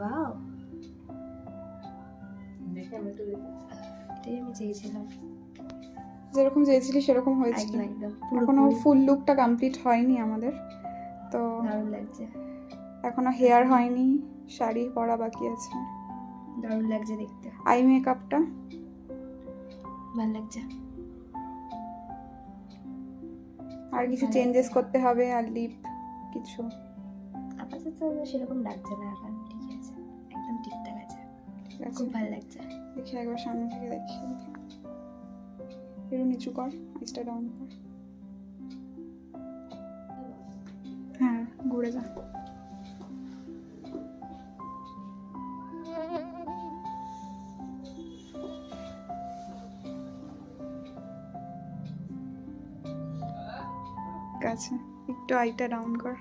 Wow, দেখে আমি একটু দেখি। এটাই আমি চেয়েছিলাম। যেরকম চেয়েছিলি সেরকম হয়েছে। একদম একদম এখনো ফুল লুকটা কমপ্লিট হয়নি আমাদের, তো দারুণ লাগছে। এখনো হেয়ার হয়নি, শাড়ি পরা বাকি আছে। দারুণ লাগছে দেখতে, আই মেকআপটা ভালো লাগছে। আর কিছু চেঞ্জেস করতে হবে, আর লিপ কিছু। আপাতত সেরকম লাগছে না এখন, ঠিক আছে, একদম ঠিকঠাক আছে, ঠিক আছে, খুব ভালো লাগছে। দেখি একবার সামনে থেকে দেখি। একটু নিচু কর, আইসটা ডাউন কর। হ্যাঁ, ঘুরে যা। ঠিক আছে, একটু আইটা ডাউন কর।